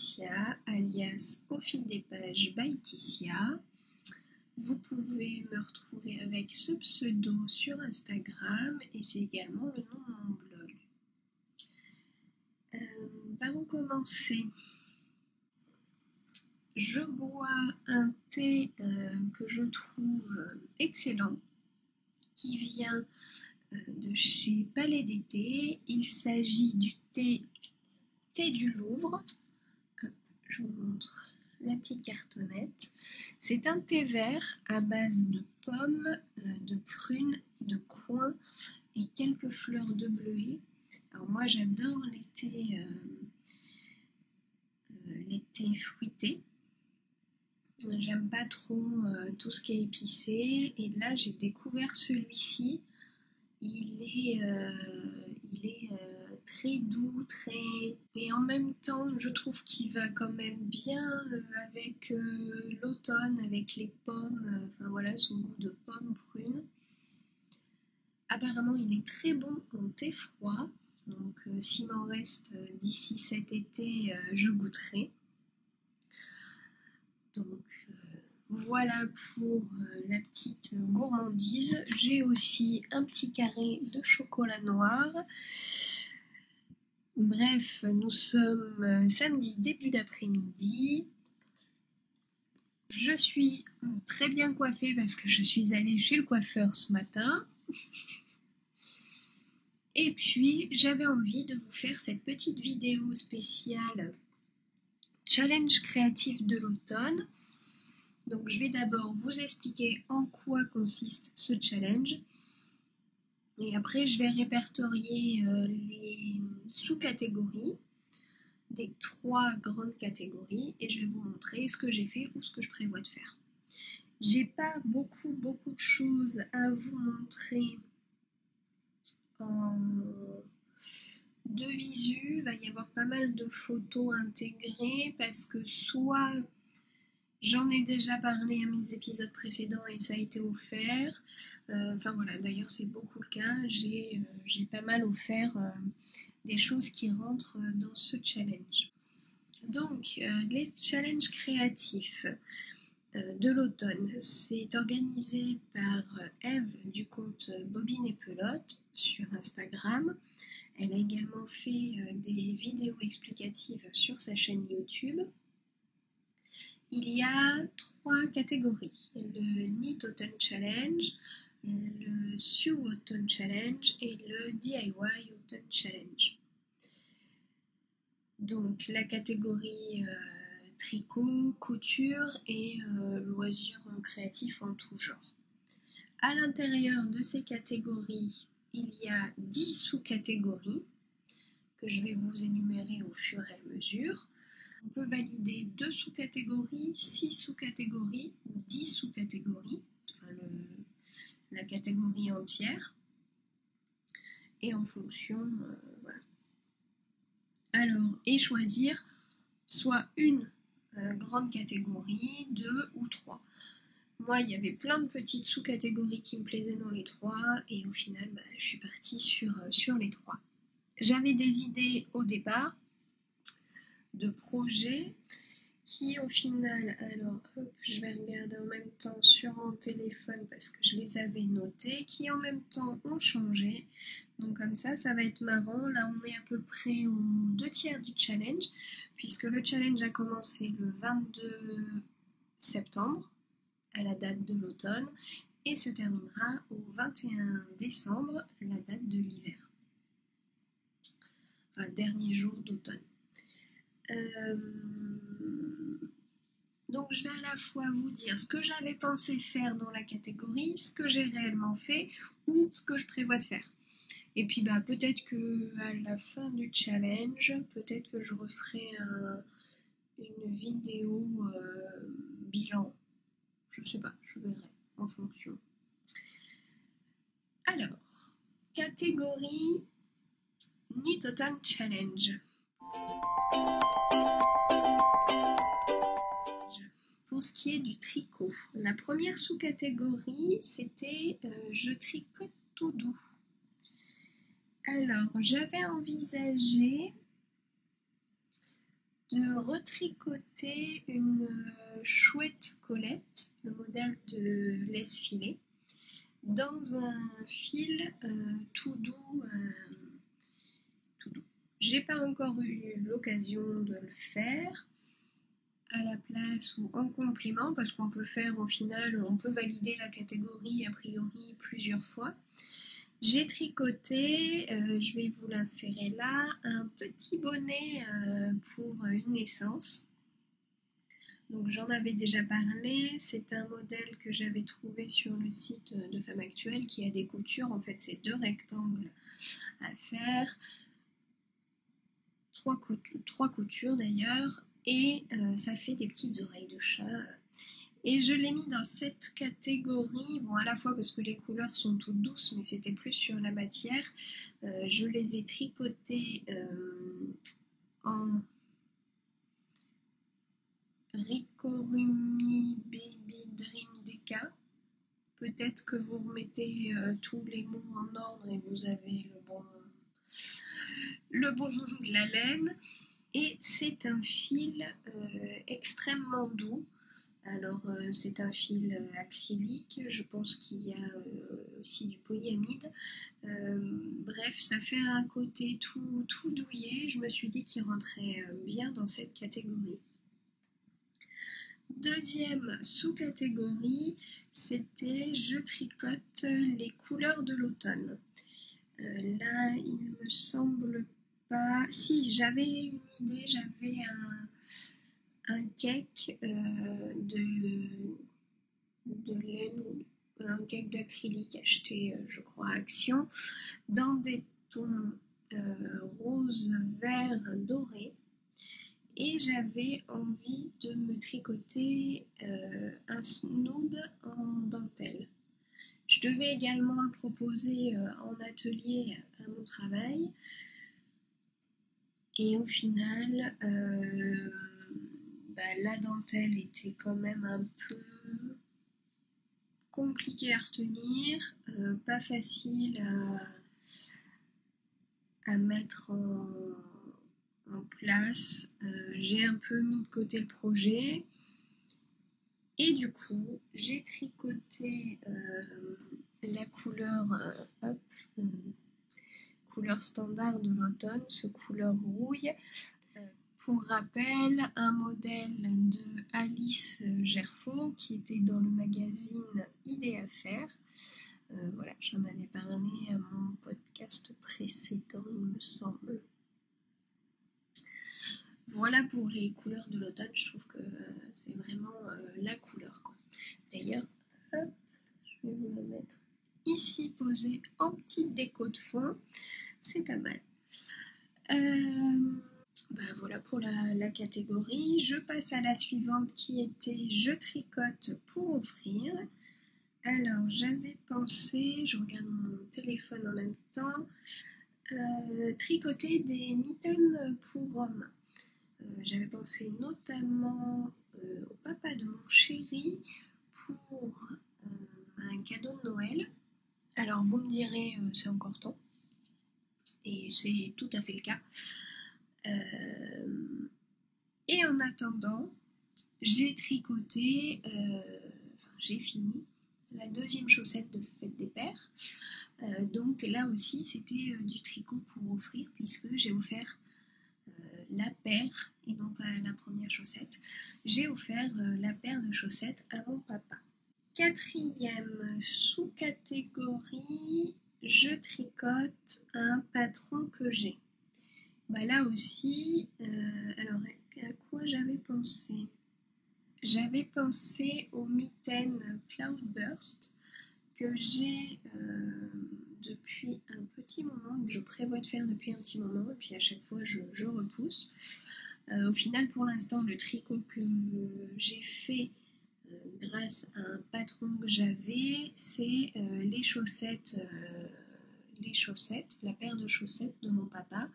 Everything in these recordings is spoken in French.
Laetitia, alias Au fil des pages by Ticia. Vous pouvve me retrouver avec ce pseudo sur Instagram et c'est également le nom de mon blog. Par où commencer? Je bois un thé que je trouve excellent qui vient de chez Palais des Thés. Il s'agit du thé du Louvre. Je vous montre la petite cartonnette. C'est un thé vert à base de pommes, de prunes, de coing et quelques fleurs de bleuet. Alors moi j'adore les thés fruités. J'aime pas trop tout ce qui est épicé et là j'ai découvert celui-ci. Il est très doux, et en même temps je trouve qu'il va quand même bien avec l'automne, avec les pommes, enfin voilà son goût de pommes prunes. Apparemment il est très bon en thé froid, donc s'il m'en reste d'ici cet été je goûterai. Donc voilà pour la petite gourmandise. J'ai aussi un petit carré de chocolat noir. Bref, nous sommes samedi début d'après-midi. Je suis très bien coiffée parce que je suis allée chez le coiffeur ce matin. Et puis j'avais envie de vous faire cette petite vidéo spéciale challenge créatif de l'automne. Donc je vais d'abord vous expliquer en quoi consiste ce challenge et après je vais répertorier les sous-catégories des 3 grandes catégories et je vais vous montrer ce que j'ai fait ou ce que je prévois de faire. J'ai pas beaucoup de choses à vous montrer de visu, il va y avoir pas mal de photos intégrées parce que soit j'en ai déjà parlé à mes épisodes précédents et ça a été offert. Enfin voilà, d'ailleurs c'est beaucoup le cas. J'ai pas mal offert des choses qui rentrent dans ce challenge. Donc, les challenges créatifs de l'automne, c'est organisé par Eve du compte Bobine et Pelote sur Instagram. Elle a également fait des vidéos explicatives sur sa chaîne YouTube. Il y a 3 catégories, le Knit Autumn Challenge, le Sew Autumn Challenge et le DIY Autumn Challenge. Donc la catégorie tricot, couture et loisirs créatifs en tout genre. À l'intérieur de ces catégories, il y a 10 sous-catégories que je vais vous énumérer au fur et à mesure. On peut valider 2 sous-catégories, 6 sous-catégories ou 10 sous-catégories, enfin la catégorie entière, et en fonction, voilà. Alors, et choisir soit une grande catégorie, 2 ou 3. Moi, il y avait plein de petites sous-catégories qui me plaisaient dans les 3, et au final, je suis partie sur les 3. J'avais des idées au départ, de projets qui au final, alors hop, je vais regarder en même temps sur mon téléphone parce que je les avais notés, qui en même temps ont changé. Donc comme ça va être marrant. Là on est à peu près aux 2/3 du challenge puisque le challenge a commencé le 22 septembre à la date de l'automne et se terminera au 21 décembre, la date de l'hiver. Enfin, dernier jour d'automne. Donc je vais à la fois vous dire ce que j'avais pensé faire dans la catégorie, ce que j'ai réellement fait ou ce que je prévois de faire. Et puis peut-être que à la fin du challenge, peut-être que je referai une vidéo bilan. Je sais pas, je verrai en fonction. Alors, catégorie Knit Autumn Challenge. Pour ce qui est du tricot, la première sous-catégorie, c'était je tricote tout doux. Alors, j'avais envisagé de retricoter une chouette colette, le modèle de laisse-filet, dans un fil tout doux. J'ai pas encore eu l'occasion de le faire à la place ou en complément, parce qu'on peut faire au final, on peut valider la catégorie a priori plusieurs fois. J'ai tricoté, je vais vous l'insérer là, un petit bonnet pour une naissance. Donc j'en avais déjà parlé, c'est un modèle que j'avais trouvé sur le site de Femme Actuelle qui a des coutures, en fait c'est 2 rectangles à faire, 3 coutures d'ailleurs, et ça fait des petites oreilles de chat. Et je l'ai mis dans cette catégorie, bon à la fois parce que les couleurs sont toutes douces, mais c'était plus sur la matière. Je les ai tricotées en Rikorumi Baby Dream Deka. Peut-être que vous remettez tous les mots en ordre et vous avez le bon nom de la laine. Et c'est un fil extrêmement doux. Alors c'est un fil acrylique, je pense qu'il y a aussi du polyamide. Bref, ça fait un côté tout douillet. Je me suis dit qu'il rentrait bien dans cette catégorie. Deuxième sous-catégorie, c'était je tricote les couleurs de l'automne. Là, il me semble pas... Si, j'avais une idée, j'avais un cake de laine, un cake d'acrylique acheté, je crois, à Action, dans des tons rose, vert, doré. Et j'avais envie de me tricoter un snood en dentelle. Je devais également le proposer en atelier à mon travail. Et au final, la dentelle était quand même un peu compliquée à retenir, pas facile à mettre en place. J'ai un peu mis de côté le projet. Et du coup, j'ai tricoté la couleur, couleur standard de l'automne, ce couleur rouille. Pour rappel, un modèle de Alice Gerfaut qui était dans le magazine Idées à faire. Voilà, j'en avais parlé à mon podcast précédent, il me semble. Voilà pour les couleurs de l'automne, je trouve que c'est vraiment la couleur, quoi. D'ailleurs, hop, je vais vous la mettre ici posée en petite déco de fond, c'est pas mal. Voilà pour la catégorie. Je passe à la suivante qui était je tricote pour offrir. Alors j'avais pensé, je regarde mon téléphone en même temps, tricoter des mitaines pour hommes. J'avais pensé notamment au papa de mon chéri pour un cadeau de Noël. Alors vous me direz, c'est encore temps. Et c'est tout à fait le cas. Et en attendant, j'ai tricoté, j'ai fini la deuxième chaussette de fête des pères. Donc là aussi, c'était du tricot pour offrir puisque j'ai offert la paire et non pas la première chaussette. J'ai offert la paire de chaussettes à mon papa. Quatrième sous-catégorie, je tricote un patron que j'ai. Là aussi, alors à quoi j'avais pensé? J'avais pensé aux mitaines Cloudburst que j'ai depuis un petit moment et que je prévois de faire depuis un petit moment et puis à chaque fois je repousse. Au final, pour l'instant, le tricot que j'ai fait grâce à un patron que j'avais, c'est les chaussettes, la paire de chaussettes de mon papa.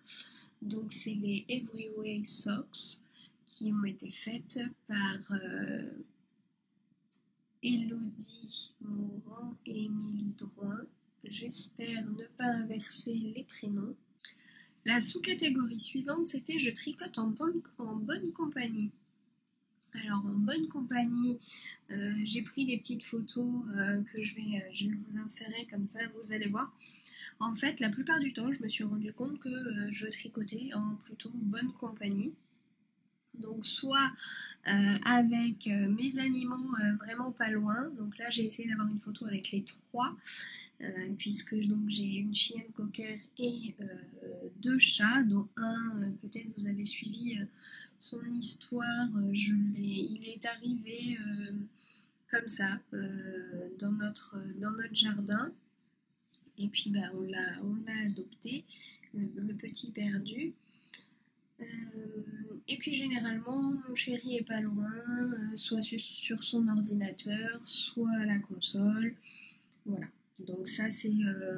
Donc c'est les Everyway Socks qui ont été faites par Elodie Morand et Émilie Drouin. J'espère ne pas inverser les prénoms. La sous-catégorie suivante, c'était je tricote en bonne compagnie. Alors en bonne compagnie, j'ai pris des petites photos que je vais vous insérer comme ça, vous allez voir. En fait, la plupart du temps, je me suis rendu compte que je tricotais en plutôt bonne compagnie. Donc soit avec mes animaux vraiment pas loin. Donc là, j'ai essayé d'avoir une photo avec les trois, puisque donc j'ai une chienne cocker et deux chats, dont un, peut-être vous avez suivi son histoire, il est arrivé comme ça dans notre jardin. Et puis bah, on l'a adopté, le petit perdu. Et puis généralement, mon chéri est pas loin, soit sur son ordinateur, soit à la console. Voilà. Donc ça, c'est,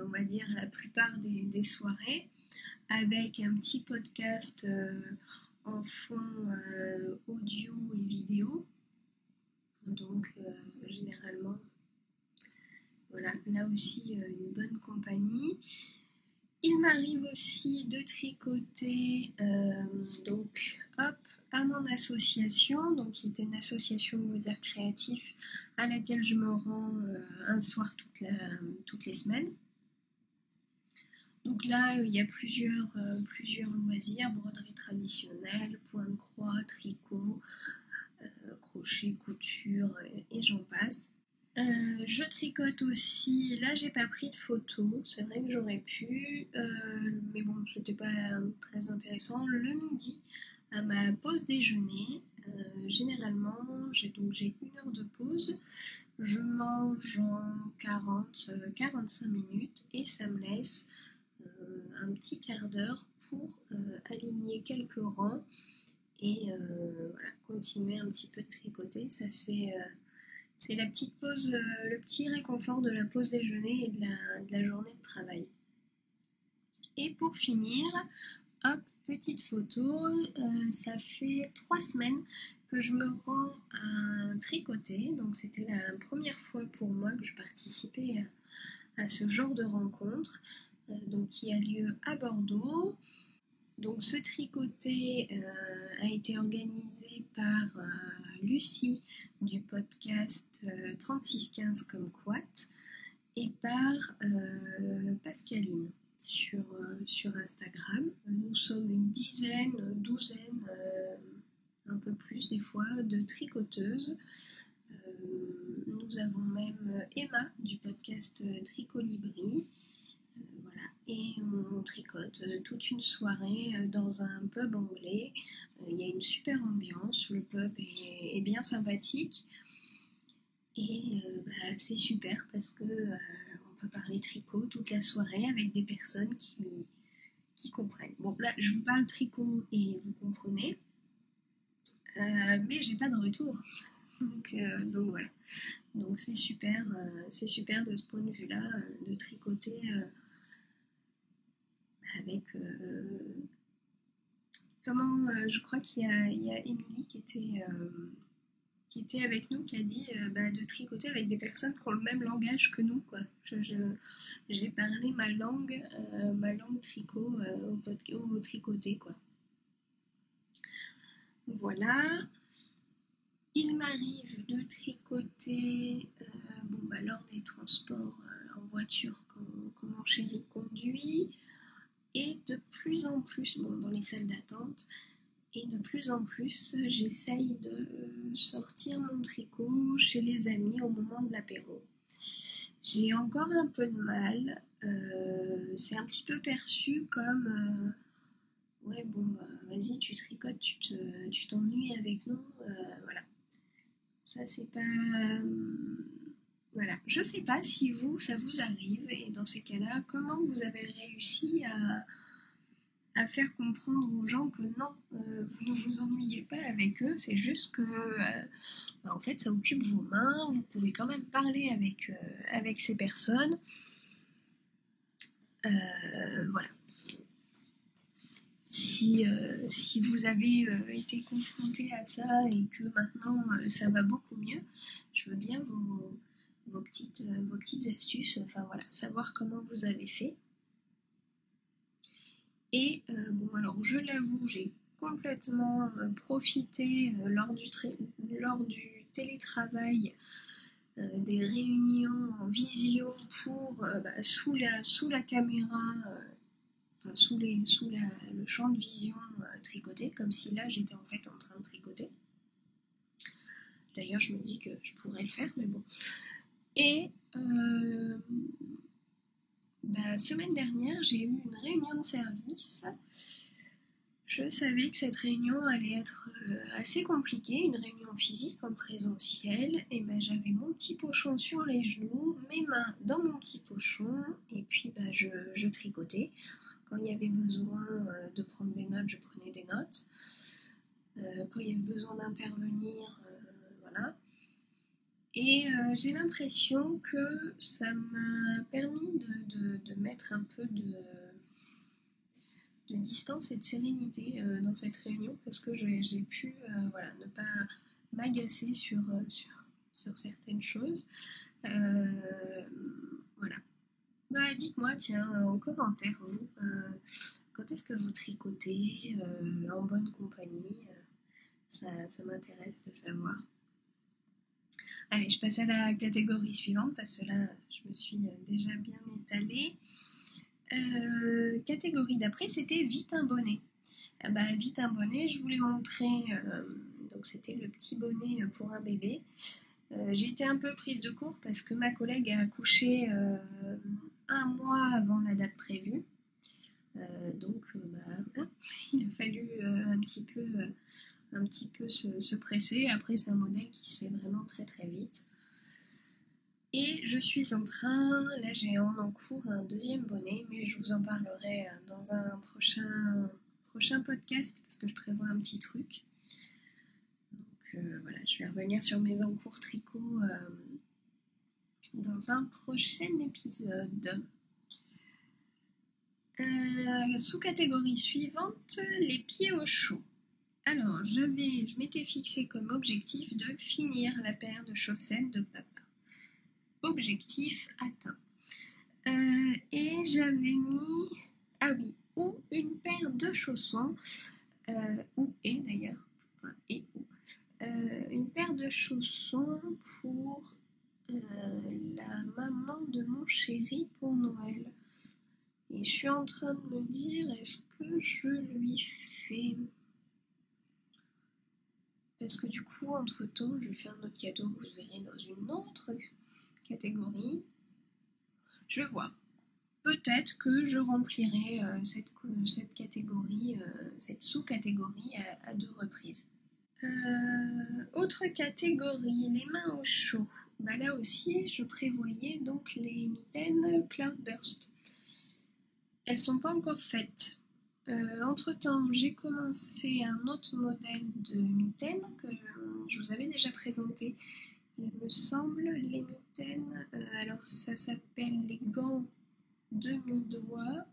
on va dire, la plupart des soirées, avec un petit podcast en fond audio et vidéo. Donc généralement, voilà, là aussi une bonne compagnie. Il m'arrive aussi de tricoter donc hop à mon association, donc qui est une association de loisirs créatifs à laquelle je me rends un soir toutes les semaines. Donc là, il y a plusieurs loisirs, broderie traditionnelle, point de croix, tricot, crochet, couture et j'en passe. Je tricote aussi, là j'ai pas pris de photos, c'est vrai que j'aurais pu, mais bon c'était pas très intéressant. Le midi, à ma pause déjeuner, généralement j'ai une heure de pause, je mange en 40-45 minutes et ça me laisse un petit quart d'heure pour aligner quelques rangs et voilà, continuer un petit peu de tricoter. Ça c'est la petite pause, le petit réconfort de la pause déjeuner et de la journée de travail. Et pour finir, hop, petite photo, ça fait 3 semaines que je me rends à tricoter, donc c'était la première fois pour moi que je participais à ce genre de rencontre, donc qui a lieu à Bordeaux. Donc ce tricoté a été organisé par Lucie du podcast 3615 comme Quat et par Pascaline sur Instagram. Nous sommes une douzaine, un peu plus des fois, de tricoteuses. Nous avons même Emma du podcast Tricolibri. Voilà. Et on tricote toute une soirée dans un pub anglais. Il y a une super ambiance, le pub est bien sympathique. Et bah, c'est super parce que on peut parler tricot toute la soirée avec des personnes qui comprennent. Bon là je vous parle tricot et vous comprenez, mais j'ai pas de retour. Donc voilà. Donc c'est super de ce point de vue-là, de tricoter avec je crois qu'il y a Émilie qui était avec nous, qui a dit de tricoter avec des personnes qui ont le même langage que nous, quoi. J'ai parlé ma langue tricot au tricoté, quoi. Voilà. Il m'arrive de tricoter lors des transports en voiture quand mon chéri conduit, et de plus en plus dans les salles d'attente. Et de plus en plus, j'essaye de sortir mon tricot chez les amis au moment de l'apéro. J'ai encore un peu de mal. C'est un petit peu perçu comme vas-y, tu tricotes, tu t'ennuies avec nous. Voilà. Ça, c'est pas. Voilà. Je sais pas si ça vous arrive. Et dans ces cas-là, comment vous avez réussi à faire comprendre aux gens que non, vous ne vous ennuyez pas avec eux, c'est juste que en fait ça occupe vos mains, vous pouvez quand même parler avec ces personnes. Voilà. Si vous avez été confronté à ça et que maintenant ça va beaucoup mieux, je veux bien vos petites astuces, enfin voilà, savoir comment vous avez fait. Et bon, alors je l'avoue, j'ai complètement profité lors du télétravail des réunions en visio pour sous la caméra, enfin sous le champ de vision tricoter, comme si là j'étais en fait en train de tricoter. D'ailleurs, je me dis que je pourrais le faire, mais bon. Et semaine dernière, j'ai eu une réunion de service. Je savais que cette réunion allait être assez compliquée, une réunion physique en présentiel, et j'avais mon petit pochon sur les genoux, mes mains dans mon petit pochon, et puis je tricotais. Quand il y avait besoin de prendre des notes, je prenais des notes. Quand il y avait besoin d'intervenir, voilà. Et j'ai l'impression que ça m'a permis de mettre un peu de distance et de sérénité dans cette réunion, parce que j'ai pu ne pas m'agacer sur certaines choses. Voilà. Dites-moi, tiens, en commentaire, vous, quand est-ce que vous tricotez en bonne compagnie? Ça m'intéresse de savoir. Allez, je passe à la catégorie suivante parce que là, je me suis déjà bien étalée. Catégorie d'après, c'était vite un bonnet. Vite un bonnet, je voulais montrer, donc c'était le petit bonnet pour un bébé. J'ai été un peu prise de court parce que ma collègue a accouché un mois avant la date prévue. Donc voilà, il a fallu un petit peu se presser. Après, c'est un modèle qui se fait vraiment très très vite. Et je suis en train, là j'ai en cours un deuxième bonnet, mais je vous en parlerai dans un prochain podcast parce que je prévois un petit truc. Donc voilà, je vais revenir sur mes encours tricot dans un prochain épisode. Sous-catégorie suivante, les pieds au chaud. Alors, je m'étais fixé comme objectif de finir la paire de chaussettes de papa. Objectif atteint. Et j'avais mis, ou une paire de chaussons, une paire de chaussons pour la maman de mon chéri pour Noël. Et je suis en train de me dire, est-ce que je lui fais... Parce que du coup, entre-temps, je lui fais un autre cadeau, vous verrez, dans une autre catégorie. Je vais voir. Peut-être que je remplirai cette catégorie, cette sous-catégorie à 2 reprises. Autre catégorie, les mains au chaud. Là aussi, je prévoyais donc les mitaines Cloudburst. Elles sont pas encore faites. Entre-temps, j'ai commencé un autre modèle de mitaines que je vous avais déjà présenté. Il me semble, les mitaines, alors ça s'appelle les gants demi-doigts,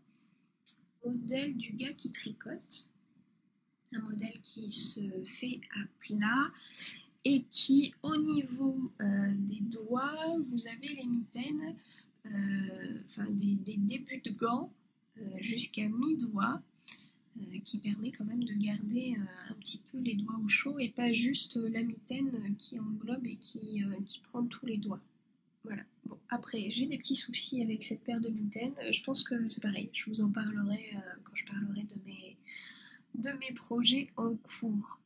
modèle du gars qui tricote. Un modèle qui se fait à plat et qui, au niveau des doigts, vous avez les mitaines, des débuts de gants jusqu'à mi-doigt, qui permet quand même de garder un petit peu les doigts au chaud et pas juste la mitaine qui englobe et qui prend tous les doigts. Voilà. Bon, après, j'ai des petits soucis avec cette paire de mitaines. Je pense que c'est pareil. Je vous en parlerai quand je parlerai de mes projets en cours.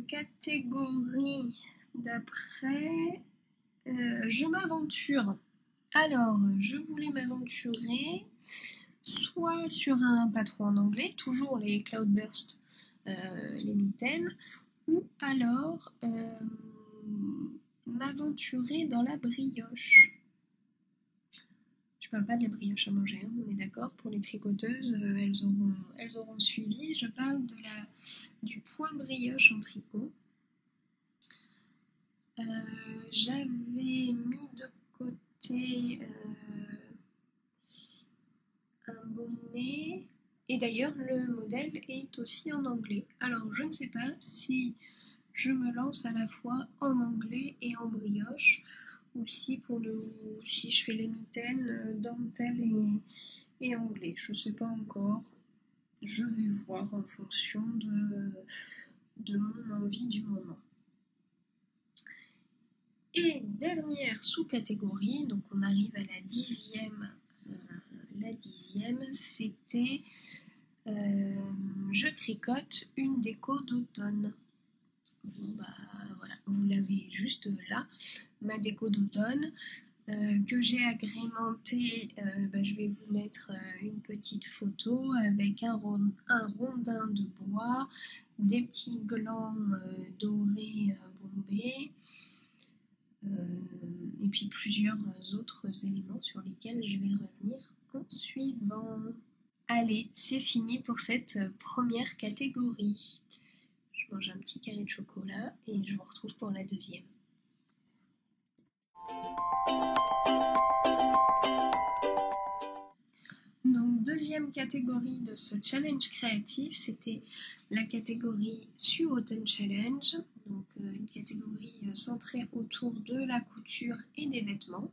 Catégorie d'après, je m'aventure. Alors, je voulais m'aventurer soit sur un patron en anglais, toujours les Cloudburst, les mitaines, ou alors m'aventurer dans la brioche. Je parle pas de la brioche à manger, hein, on est d'accord, pour les tricoteuses, elles auront suivi. Je parle du point brioche en tricot. J'avais mis de côté un bonnet, et d'ailleurs le modèle est aussi en anglais. Alors je ne sais pas si je me lance à la fois en anglais et en brioche, ou si je fais les mitaines dentelle et anglais, je sais pas encore. je vais voir en fonction de mon envie du moment. Et dernière sous-catégorie, donc on arrive à la dixième. La dixième, c'était je tricote une déco d'automne. Voilà, vous l'avez juste là, ma déco d'automne. Que j'ai agrémenté, je vais vous mettre une petite photo avec un rondin de bois, des petits glands dorés bombés, et puis plusieurs autres éléments sur lesquels je vais revenir en suivant. Allez, c'est fini pour cette première catégorie. Je mange un petit carré de chocolat et je vous retrouve pour la deuxième. Donc, deuxième catégorie de ce challenge créatif, c'était la catégorie Sew Autumn Challenge, donc une catégorie centrée autour de la couture et des vêtements.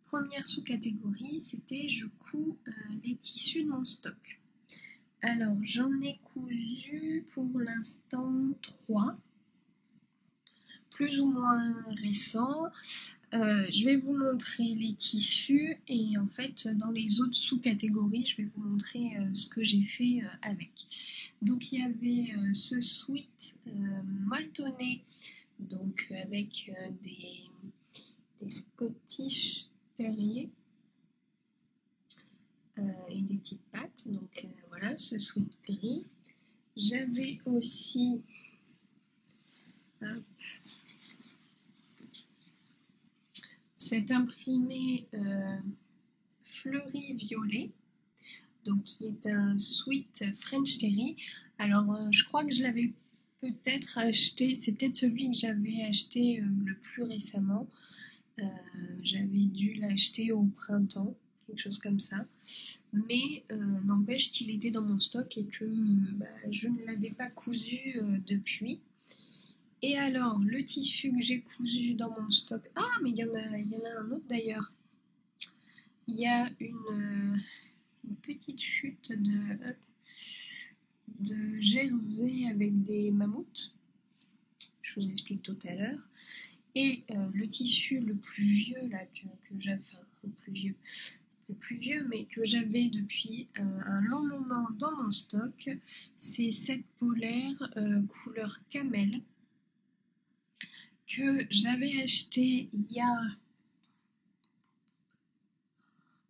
Première sous-catégorie, c'était je couds les tissus de mon stock. Alors, j'en ai cousu pour l'instant 3, plus ou moins récents. Je vais vous montrer les tissus et en fait dans les autres sous-catégories je vais vous montrer ce que j'ai fait avec. Donc il y avait ce sweat molletonné, donc avec des Scottish Terrier et des petites pattes, donc voilà ce sweat gris. J'avais aussi cet imprimé fleuri violet, donc qui est un sweat French Terry. Alors je crois que je l'avais peut-être acheté, c'est peut-être celui que j'avais acheté le plus récemment. J'avais dû l'acheter au printemps, quelque chose comme ça. Mais n'empêche qu'il était dans mon stock et que je ne l'avais pas cousu depuis. Et alors, le tissu que j'ai cousu dans mon stock... Ah, mais il y en a un autre d'ailleurs. Il y a une petite chute de jersey avec des mammouths. Je vous explique tout à l'heure. Et le tissu le plus vieux là que j'avais... Enfin, le plus vieux, mais que j'avais depuis un long moment dans mon stock, c'est cette polaire couleur camel, que j'avais acheté il y a,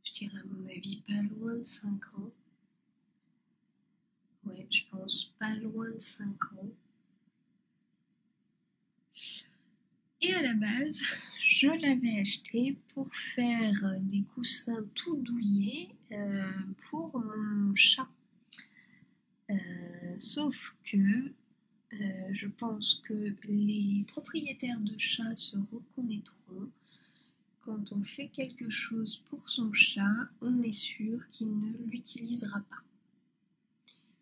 je dirais à mon avis, pas loin de 5 ans. Ouais, je pense pas loin de 5 ans. Et à la base, je l'avais acheté pour faire des coussins tout douillés pour mon chat. Sauf que je pense que les propriétaires de chats se reconnaîtront. Quand on fait quelque chose pour son chat, on est sûr qu'il ne l'utilisera pas.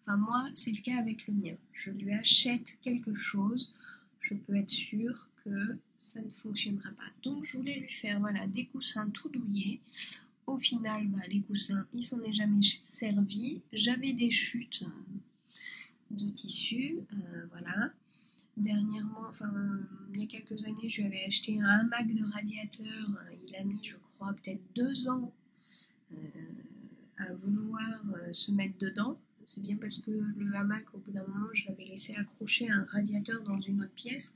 Enfin moi, c'est le cas avec le mien. Je lui achète quelque chose, je peux être sûre que ça ne fonctionnera pas. Donc je voulais lui faire des coussins tout douillés. Au final, les coussins, il s'en est jamais servi. J'avais des chutes de tissu, voilà. Dernièrement, il y a quelques années, je lui avais acheté un hamac de radiateur. Il a mis, je crois, peut-être 2 ans à vouloir se mettre dedans. C'est bien parce que le hamac, au bout d'un moment, je l'avais laissé accrocher à un radiateur dans une autre pièce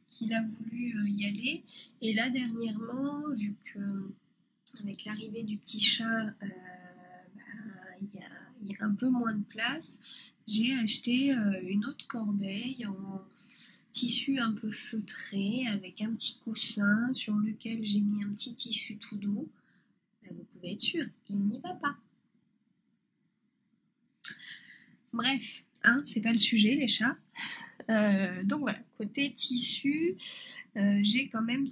qu'il a voulu y aller. Et là, dernièrement, vu que avec l'arrivée du petit chat, il y a un peu moins de place, j'ai acheté une autre corbeille en tissu un peu feutré avec un petit coussin sur lequel j'ai mis un petit tissu tout doux. Vous pouvez être sûr, il n'y va pas. Bref, c'est pas le sujet les chats. Donc voilà, côté tissu, j'ai quand même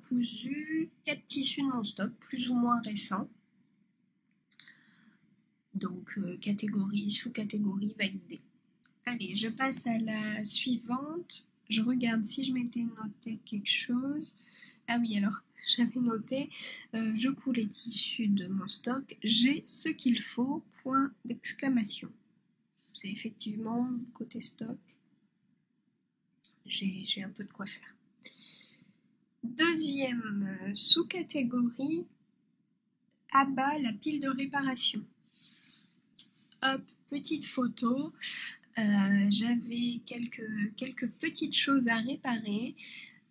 cousu 4 tissus de mon stock, plus ou moins récents. Donc catégorie, sous-catégorie validée. Allez, je passe à la suivante. Je regarde si je m'étais noté quelque chose. Ah oui, alors, j'avais noté je coud les tissus de mon stock, j'ai ce qu'il faut, point d'exclamation. C'est effectivement côté stock, j'ai un peu de quoi faire. Deuxième sous-catégorie, à bas la pile de réparation. Hop, petite photo, j'avais quelques petites choses à réparer.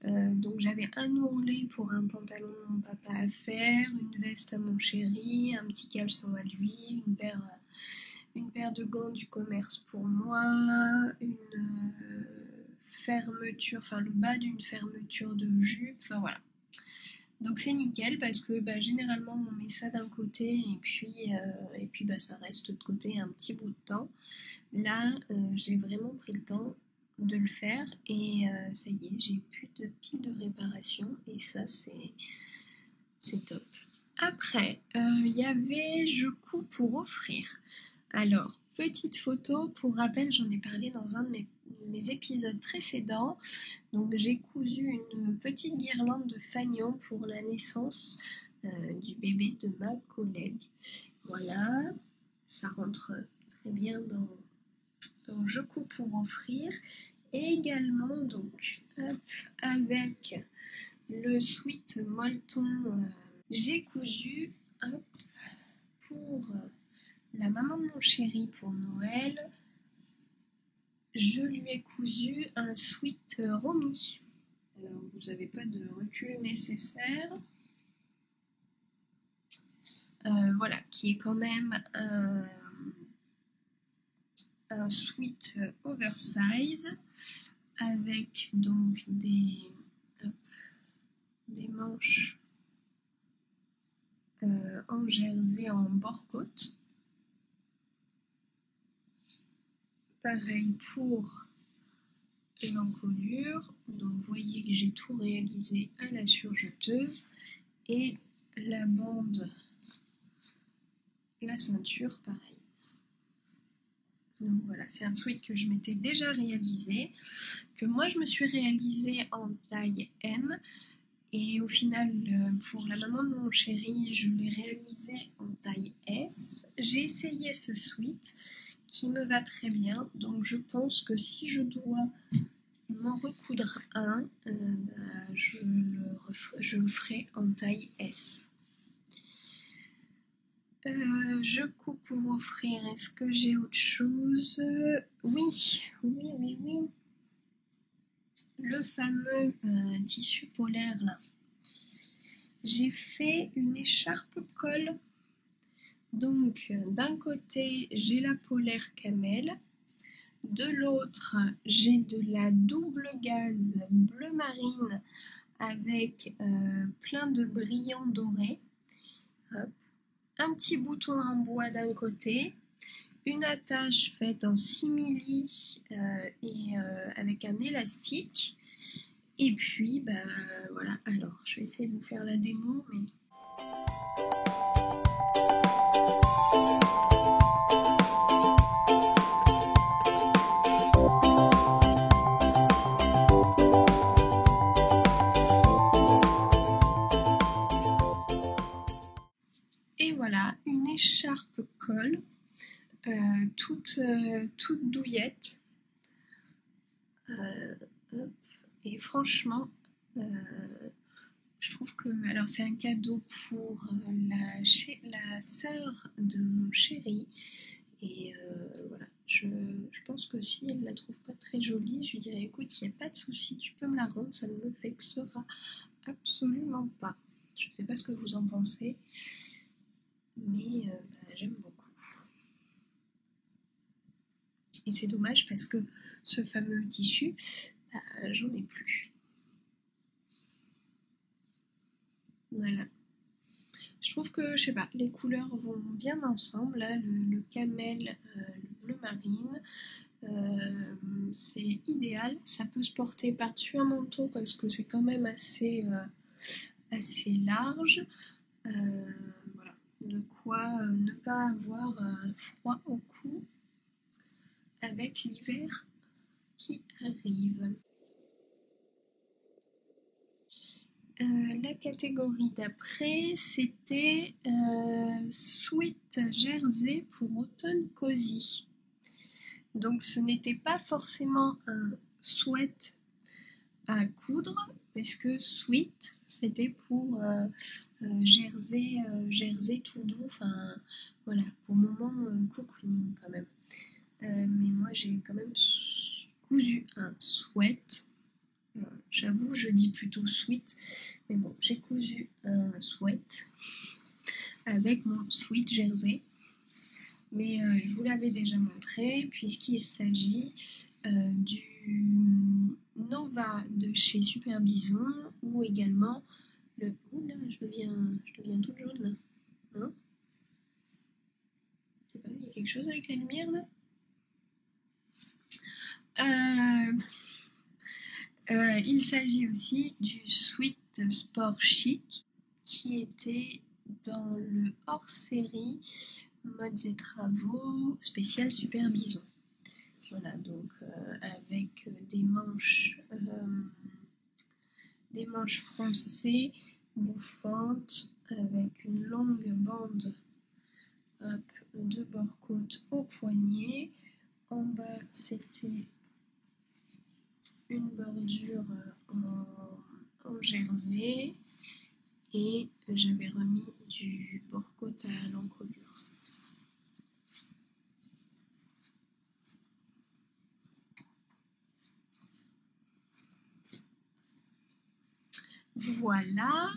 Donc j'avais un ourlet pour un pantalon de mon papa à faire, une veste à mon chéri, un petit caleçon à lui, une paire de gants du commerce pour moi, une fermeture, enfin le bas d'une fermeture de jupe, enfin voilà. Donc c'est nickel parce que généralement on met ça d'un côté et puis ça reste de côté un petit bout de temps. Là j'ai vraiment pris le temps de le faire et ça y est, j'ai plus de pile de réparation et ça c'est top. Après il y avait je couds pour offrir. Alors petite photo, pour rappel j'en ai parlé dans un de mes épisodes précédents. Donc j'ai cousu une petite guirlande de fanion pour la naissance du bébé de ma collègue. Voilà, ça rentre très bien dans je couds pour offrir. Et également donc avec le sweat molleton, j'ai cousu pour la maman de mon chéri pour Noël. Je lui ai cousu un sweat Romy. Alors vous n'avez pas de recul nécessaire. Voilà, qui est quand même un sweat oversize avec donc des manches en jersey en bord-côte. Pareil pour l'encolure, donc vous voyez que j'ai tout réalisé à la surjeteuse et la bande, la ceinture pareil. Donc voilà, c'est un sweat que je m'étais déjà réalisé, que moi je me suis réalisé en taille M et au final pour la maman de mon chéri je l'ai réalisé en taille S. J'ai essayé ce sweat qui me va très bien, donc je pense que si je dois m'en recoudre un, je le ferai en taille S. Je couds pour offrir, est-ce que j'ai autre chose? Oui. Le fameux tissu polaire là. J'ai fait une écharpe colle. Donc d'un côté j'ai la polaire camel, de l'autre j'ai de la double gaze bleu marine avec plein de brillants dorés. Hop. Un petit bouton en bois d'un côté, une attache faite en simili et avec un élastique. Et puis voilà, alors je vais essayer de vous faire la démo, mais et voilà, une écharpe colle, toute douillette. Et franchement, je trouve que, alors c'est un cadeau pour la sœur de mon chéri, et voilà, je pense que si elle la trouve pas très jolie, je lui dirais écoute, il n'y a pas de souci, tu peux me la rendre, ça ne me vexera absolument pas. Je sais pas ce que vous en pensez, mais j'aime beaucoup. Et c'est dommage parce que ce fameux tissu, j'en ai plus. Voilà. Je trouve que, je sais pas, les couleurs vont bien ensemble, là, le camel, le bleu marine, c'est idéal. Ça peut se porter par-dessus un manteau parce que c'est quand même assez large. Voilà, de quoi ne pas avoir froid au cou avec l'hiver qui arrive. La catégorie d'après, c'était Sweat Jersey pour automne cosy. Donc ce n'était pas forcément un sweat à coudre, puisque sweat c'était pour jersey tout doux, enfin voilà, pour moment cocooning quand même. Mais moi j'ai quand même cousu un sweat. J'avoue, je dis plutôt sweat, mais bon, j'ai cousu un sweat avec mon sweat jersey. Mais je vous l'avais déjà montré, puisqu'il s'agit du Nova de chez Super Bison, ou également le... Oula, je deviens toute jaune là. Non? C'est pas, il y a quelque chose avec la lumière là? Il s'agit aussi du Sweat Sport Chic qui était dans le hors-série Modes et Travaux spécial Super Bison. Voilà, donc avec des manches froncées, bouffantes, avec une longue bande de bord-côte au poignet. En bas, c'était une bordure en jersey et j'avais remis du bord-côte à l'encolure. Voilà.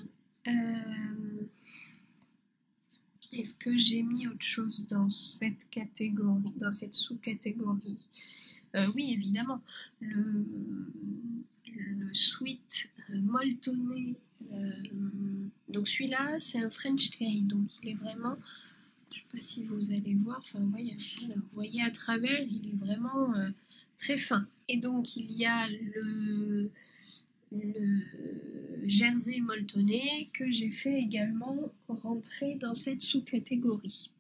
Est-ce que j'ai mis autre chose dans cette catégorie, dans cette sous-catégorie? Oui, évidemment. Le sweat molletonné. Donc celui-là, c'est un French Terry. Donc il est vraiment, je ne sais pas si vous allez voir, enfin vous voyez à travers, il est vraiment très fin. Et donc il y a le jersey molletonné que j'ai fait également rentrer dans cette sous-catégorie.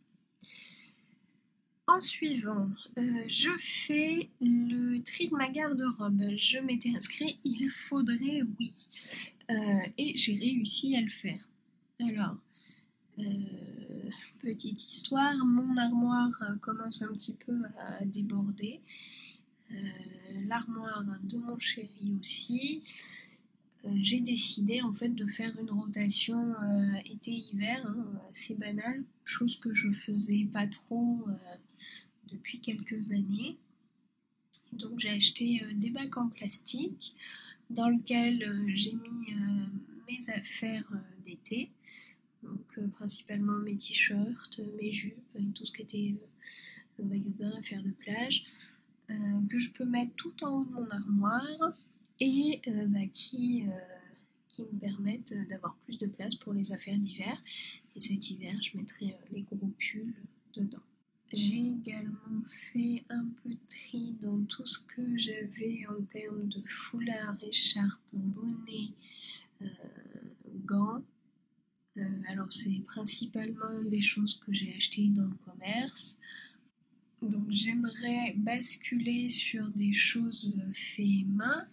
En suivant, je fais le tri de ma garde-robe. Je m'étais inscrit, il faudrait, oui. Et j'ai réussi à le faire. Alors, petite histoire, mon armoire commence un petit peu à déborder. L'armoire de mon chéri aussi. J'ai décidé en fait de faire une rotation été-hiver, assez banale, chose que je faisais pas trop depuis quelques années. Donc j'ai acheté des bacs en plastique dans lesquels j'ai mis mes affaires d'été, donc principalement mes t-shirts, mes jupes, tout ce qui était maillot de bain, affaires de plage, que je peux mettre tout en haut de mon armoire et qui me permettent d'avoir plus de place pour les affaires d'hiver. Et cet hiver, je mettrai les gros pulls dedans. J'ai également fait un peu de tri dans tout ce que j'avais en termes de foulard, écharpe, bonnet, gants. Alors c'est principalement des choses que j'ai achetées dans le commerce. Donc j'aimerais basculer sur des choses faites main,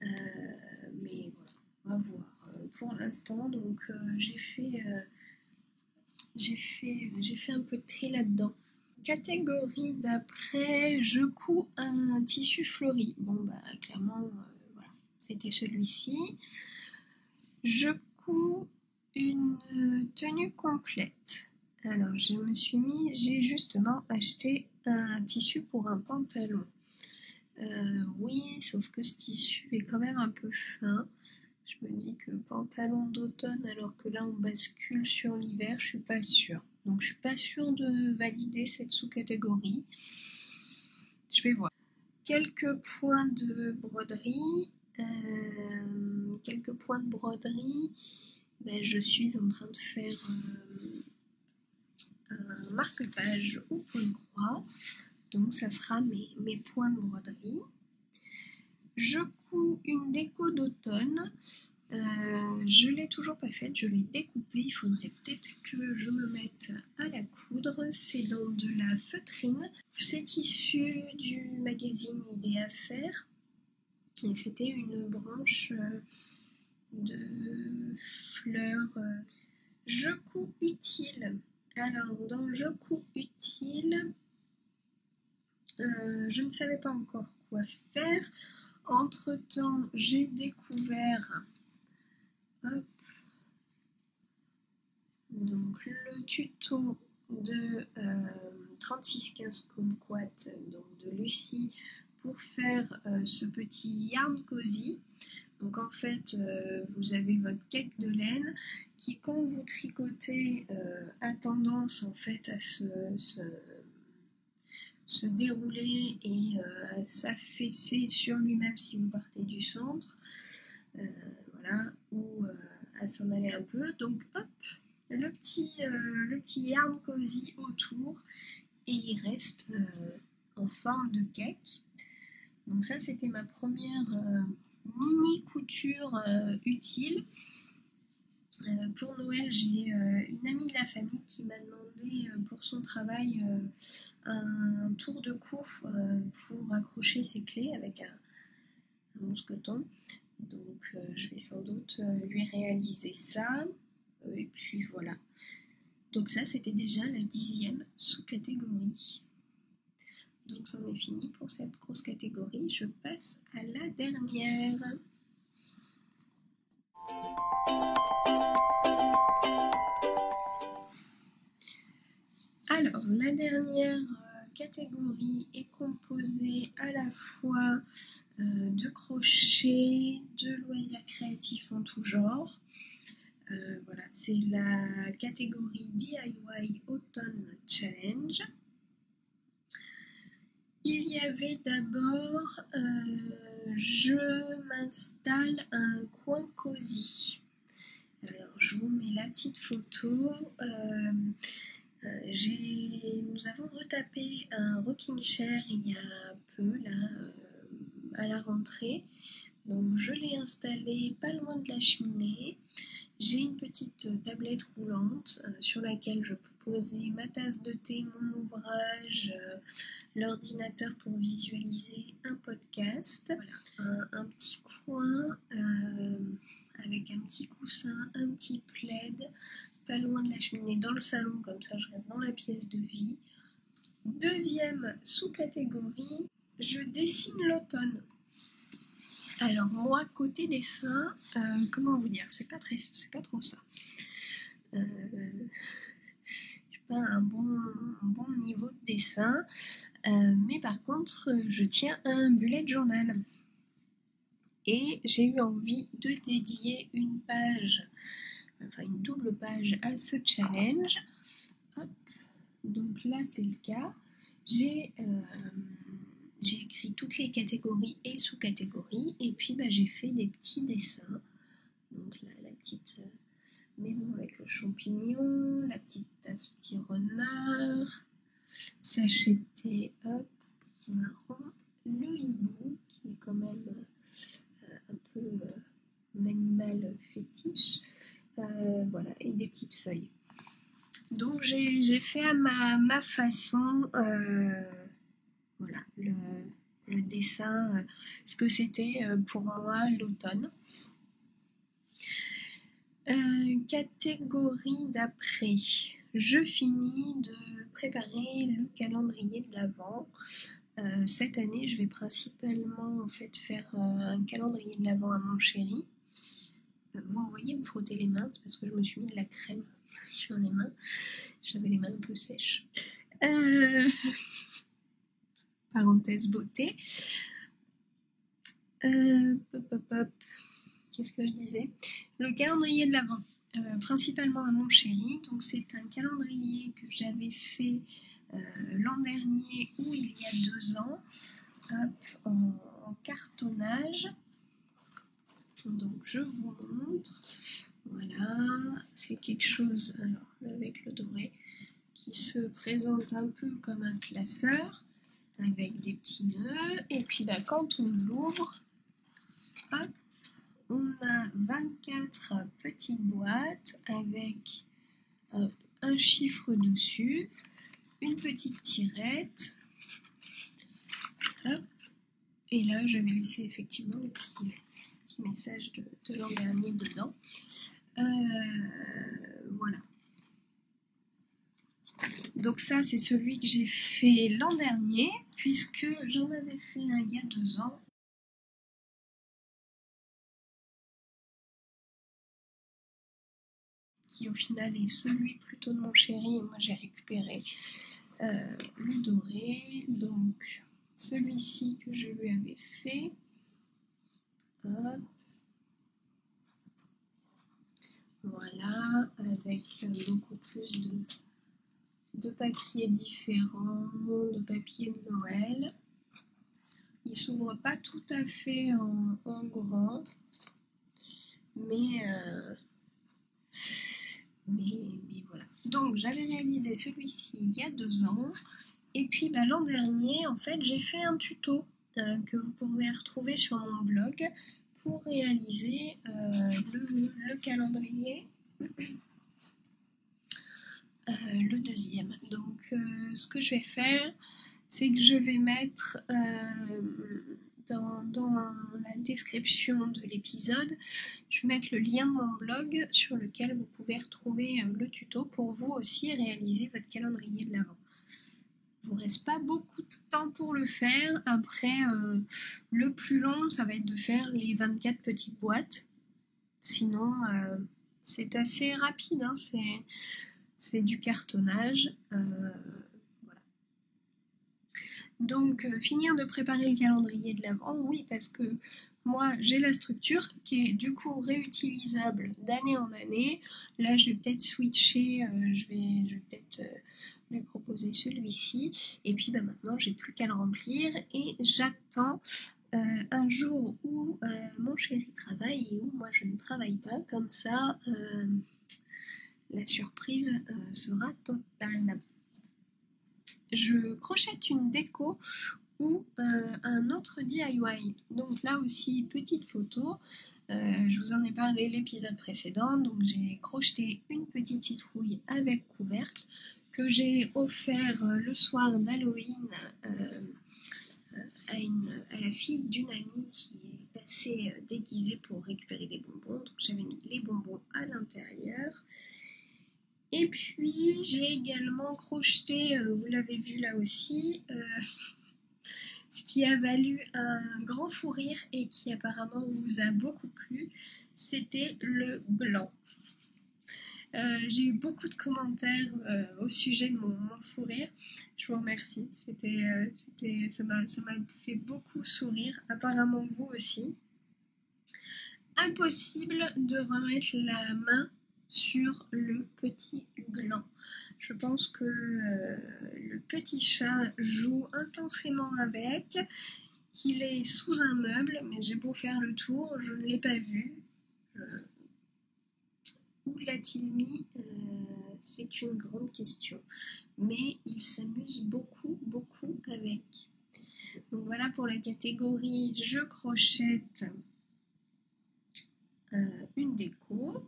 mais voilà, on va voir. Pour l'instant, donc j'ai fait un peu de tri là-dedans. Catégorie d'après, je couds un tissu fleuri. Bon bah clairement, voilà, c'était celui-ci. Je couds une tenue complète. Alors j'ai justement acheté un tissu pour un pantalon. Oui, sauf que ce tissu est quand même un peu fin. Je me dis que pantalon d'automne alors que là on bascule sur l'hiver, je suis pas sûre. Donc je suis pas sûre de valider cette sous-catégorie. Je vais voir. Quelques points de broderie. Je suis en train de faire un marque-page au point de croix. Donc ça sera mes points de broderie. Je couds une déco d'automne. Je l'ai toujours pas faite, je l'ai découpée. Il faudrait peut-être que je me mette à la coudre. C'est dans de la feutrine. C'est issu du magazine Idée à faire. Et c'était une branche de fleurs. Je couds utile. Alors, dans je couds utile, je ne savais pas encore quoi faire. Entre-temps, j'ai découvert donc, le tuto de 3615 Kumquat, donc de Lucie, pour faire ce petit yarn cosy. Donc en fait, vous avez votre cake de laine qui, quand vous tricotez, a tendance en fait à se dérouler et à s'affaisser sur lui-même si vous partez du centre, voilà, ou à s'en aller un peu. Donc hop, le petit yarn cosy autour et il reste en forme de cake. Donc ça, c'était ma première mini couture utile. Pour Noël, j'ai une amie de la famille qui m'a demandé pour son travail un tour de cou pour accrocher ses clés avec un mousqueton. Donc je vais sans doute lui réaliser ça. Et puis voilà. Donc ça, c'était déjà la 10e sous-catégorie. Donc c'en est fini pour cette grosse catégorie. Je passe à la dernière. Alors, la dernière catégorie est composée à la fois de crochet, de loisirs créatifs en tout genre. Voilà, c'est la catégorie DIY Autumn Challenge. Il y avait d'abord je m'installe un coin cosy. Alors, je vous mets la petite photo. Nous avons retapé un rocking chair il y a peu, là, à la rentrée. Donc je l'ai installé pas loin de la cheminée. J'ai une petite tablette roulante sur laquelle je peux poser ma tasse de thé, mon ouvrage, l'ordinateur pour visualiser un podcast. Voilà, un petit coin avec un petit coussin, un petit plaid, pas loin de la cheminée, dans le salon, comme ça je reste dans la pièce de vie. Deuxième sous-catégorie, je dessine l'automne. Alors moi, côté dessin, comment vous dire, c'est pas trop ça. J'ai pas un bon niveau de dessin, mais par contre, je tiens un bullet journal. Et j'ai eu envie de dédier une page, enfin une double page à ce challenge. Hop. Donc là, c'est le cas. J'ai écrit toutes les catégories et sous-catégories, et puis j'ai fait des petits dessins. Donc là, la petite maison avec le champignon, la petite tasse petit renard, sachet de thé, hop, petit marron, le hibou, qui est quand même un peu mon animal fétiche, voilà, et des petites feuilles. Donc j'ai fait à ma façon, voilà, le dessin, ce que c'était pour moi l'automne. Catégorie d'après, je finis de préparer le calendrier de l'Avent. Cette année, je vais principalement en fait faire un calendrier de l'Avent à mon chéri. Vous me voyez me frotter les mains, c'est parce que je me suis mis de la crème sur les mains. J'avais les mains un peu sèches. Parenthèse beauté. Qu'est-ce que je disais? Le calendrier de l'Avent, principalement à mon chéri. Donc c'est un calendrier que j'avais fait l'an dernier ou il y a 2 ans, en cartonnage. Donc je vous montre. Voilà, c'est quelque chose, alors, avec le doré, qui se présente un peu comme un classeur avec des petits nœuds. Et puis quand on l'ouvre, hop, on a 24 petites boîtes avec un chiffre dessus, une petite tirette. Hop. Et là, j'avais laissé effectivement le petit petit message de l'an dernier dedans. Voilà. Donc ça, c'est celui que j'ai fait l'an dernier, puisque j'en avais fait un il y a 2 ans. Qui au final est celui plutôt de mon chéri, et moi j'ai récupéré le doré. Donc celui-ci que je lui avais fait. Hop. Voilà, avec beaucoup plus de papiers différents, de papier de Noël. Il s'ouvre pas tout à fait en grand, mais voilà. Donc j'avais réalisé celui-ci il y a 2 ans, et puis l'an dernier, en fait, j'ai fait un tuto que vous pouvez retrouver sur mon blog pour réaliser le calendrier. Le deuxième. Donc ce que je vais faire, c'est que je vais mettre dans la description de l'épisode, je vais mettre le lien de mon blog sur lequel vous pouvez retrouver le tuto pour vous aussi réaliser votre calendrier de l'Avent. Il ne vous reste pas beaucoup de temps pour le faire. Après, le plus long, ça va être de faire les 24 petites boîtes. Sinon, c'est assez rapide, hein, c'est du cartonnage. Voilà. Donc, finir de préparer le calendrier de l'Avent, oui, parce que moi, j'ai la structure qui est du coup réutilisable d'année en année. Là, je vais peut-être switcher, je vais peut-être lui proposer celui-ci. Et puis maintenant, j'ai plus qu'à le remplir et j'attends un jour où mon chéri travaille et où moi je ne travaille pas. Comme ça, la surprise sera totale. Je crochette une déco ou un autre DIY. Donc là aussi, petite photo. Je vous en ai parlé l'épisode précédent. Donc j'ai crocheté une petite citrouille avec couvercle que j'ai offert le soir d'Halloween à la fille d'une amie qui est passée déguisée pour récupérer des bonbons. Donc j'avais mis les bonbons à l'intérieur. Et puis j'ai également crocheté, vous l'avez vu là aussi, ce qui a valu un grand fou rire et qui apparemment vous a beaucoup plu, c'était le gland. J'ai eu beaucoup de commentaires au sujet de mon fou rire. Je vous remercie, ça m'a fait beaucoup sourire, apparemment vous aussi. Impossible de remettre la main sur le petit gland. Je pense que le petit chat joue intensément avec, qu'il est sous un meuble, mais j'ai beau faire le tour, je ne l'ai pas vu. Où l'a-t-il mis c'est une grande question. Mais il s'amuse beaucoup, beaucoup avec. Donc voilà pour la catégorie je crochette une déco.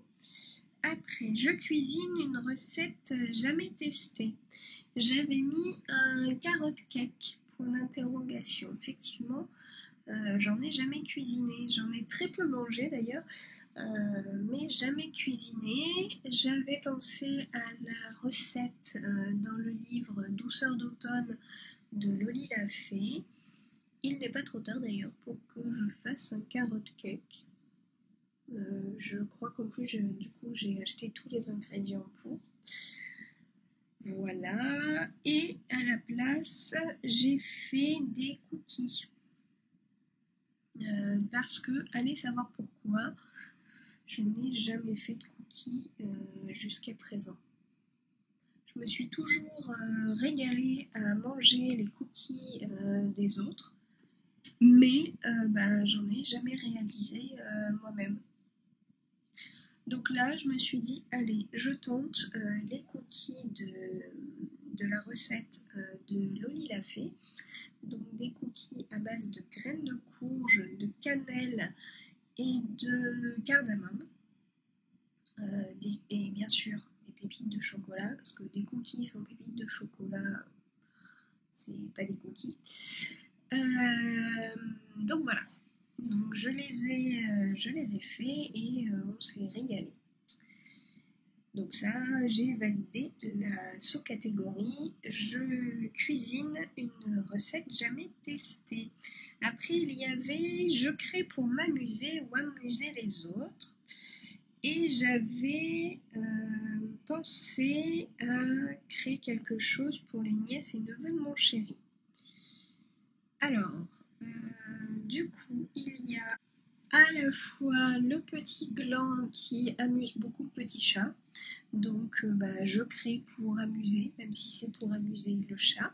Après, je cuisine une recette jamais testée. J'avais mis un carrot cake, point d'interrogation. Effectivement, j'en ai jamais cuisiné. J'en ai très peu mangé d'ailleurs, mais jamais cuisiné. J'avais pensé à la recette dans le livre Douceur d'automne de Loli la Fée. Il n'est pas trop tard d'ailleurs pour que je fasse un carrot cake. Je crois qu'en plus, du coup, j'ai acheté tous les ingrédients pour. Voilà. Et à la place, j'ai fait des cookies. Parce que, allez savoir pourquoi, je n'ai jamais fait de cookies jusqu'à présent. Je me suis toujours régalée à manger les cookies des autres, mais j'en ai jamais réalisé moi-même. Donc là, je me suis dit, allez, je tente les cookies de la recette de Loli la Fée. Donc des cookies à base de graines de courge, de cannelle et de cardamome. Et bien sûr, des pépites de chocolat, parce que des cookies sans pépites de chocolat, c'est pas des cookies. Donc voilà. Donc je les ai faits et on s'est régalé. Donc ça, j'ai validé la sous-catégorie « Je cuisine une recette jamais testée ». Après, il y avait « Je crée pour m'amuser ou amuser les autres ». Et j'avais pensé à créer quelque chose pour les nièces et neveux de mon chéri. Alors, du coup, il y a à la fois le petit gland qui amuse beaucoup le petit chat. Donc je crée pour amuser, même si c'est pour amuser le chat.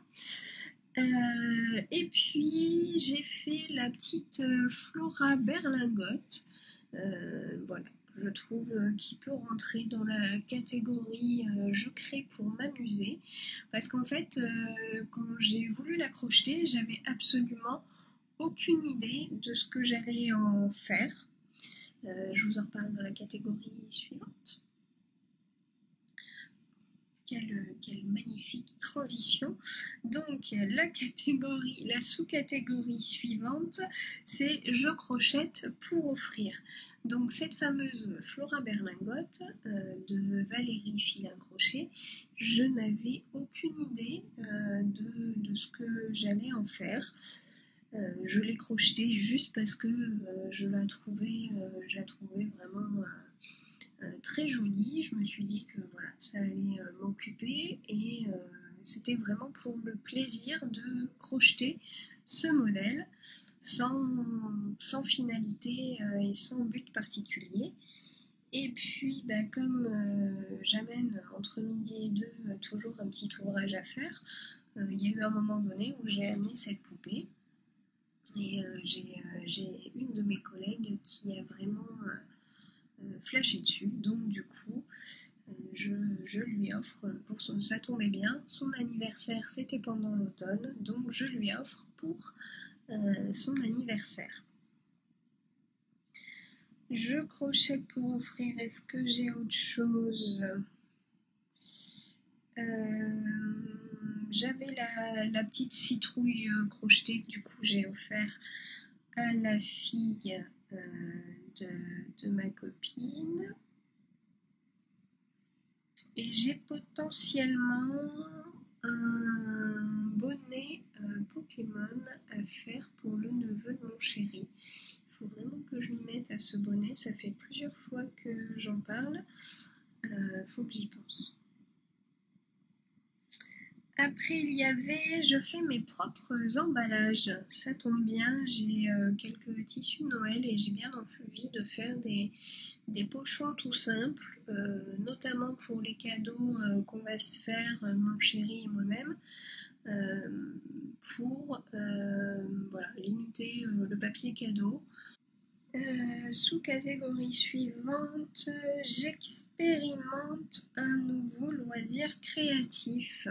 Et puis j'ai fait la petite Flora berlingote. Voilà, je trouve qu'il peut rentrer dans la catégorie je crée pour m'amuser. Parce qu'en fait, quand j'ai voulu la crocheter, j'avais absolument aucune idée de ce que j'allais en faire. Je vous en reparle dans la catégorie suivante. Quelle magnifique transition. Donc la sous-catégorie suivante, c'est je crochette pour offrir. Donc cette fameuse Flora berlingote de Valérie Filin Crochet, je n'avais aucune idée de ce que j'allais en faire. Je l'ai crochetée juste parce que je la trouvais vraiment très jolie. Je me suis dit que voilà, ça allait m'occuper et c'était vraiment pour le plaisir de crocheter ce modèle sans finalité et sans but particulier. Et puis comme j'amène entre midi et deux toujours un petit ouvrage à faire, il y a eu un moment donné où j'ai amené cette poupée et j'ai une de mes collègues qui a vraiment flashé dessus, donc du coup je lui offre pour ça tombait bien, son anniversaire c'était pendant l'automne, donc je lui offre pour son anniversaire. Je crochette pour offrir. Est-ce que j'ai autre chose? J'avais la petite citrouille crochetée que du coup j'ai offert à la fille de ma copine. Et j'ai potentiellement un bonnet Pokémon à faire pour le neveu de mon chéri. Il faut vraiment que je m'y mette à ce bonnet, ça fait plusieurs fois que j'en parle, faut que j'y pense. Après il y avait, je fais mes propres emballages, ça tombe bien, j'ai quelques tissus de Noël et j'ai bien envie de faire des pochons tout simples, notamment pour les cadeaux qu'on va se faire, mon chéri et moi-même, pour voilà, limiter le papier cadeau. Sous-catégorie suivante, j'expérimente un nouveau loisir créatif.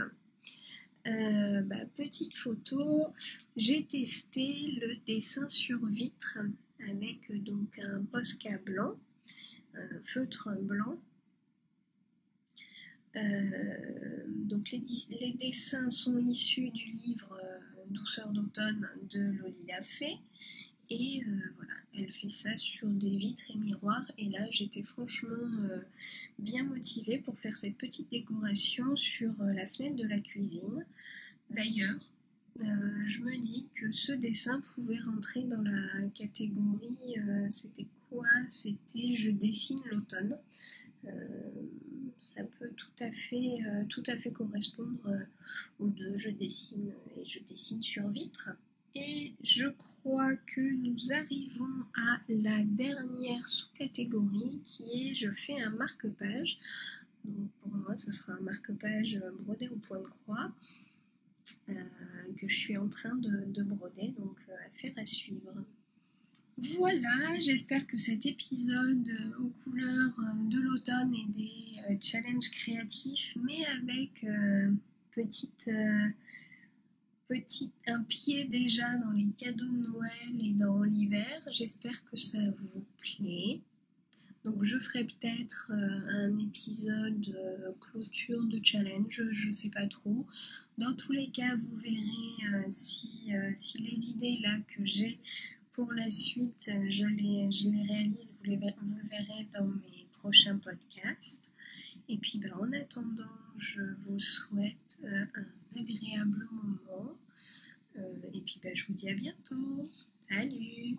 Petite photo, j'ai testé le dessin sur vitre avec donc un Posca blanc, un feutre blanc. Donc les dessins sont issus du livre Douceur d'automne de Loli Lafay. Et voilà, elle fait ça sur des vitres et miroirs. Et là, j'étais franchement bien motivée pour faire cette petite décoration sur la fenêtre de la cuisine. D'ailleurs, je me dis que ce dessin pouvait rentrer dans la catégorie, c'était quoi? C'était je dessine l'automne. Ça peut tout à fait correspondre aux deux, je dessine et je dessine sur vitre. Et je crois que nous arrivons à la dernière sous-catégorie qui est je fais un marque-page. Donc pour moi ce sera un marque-page brodé au point de croix que je suis en train de broder, donc affaire à suivre. Voilà, j'espère que cet épisode aux couleurs de l'automne et des challenges créatifs, mais avec un pied déjà dans les cadeaux de Noël et dans l'hiver, j'espère que ça vous plaît. Donc je ferai peut-être un épisode clôture de challenge, je sais pas trop. Dans tous les cas, vous verrez si les idées là que j'ai pour la suite, je les réalise, vous le verrez dans mes prochains podcasts. Et puis en attendant, je vous souhaite un agréable moment. Et puis je vous dis à bientôt. Salut!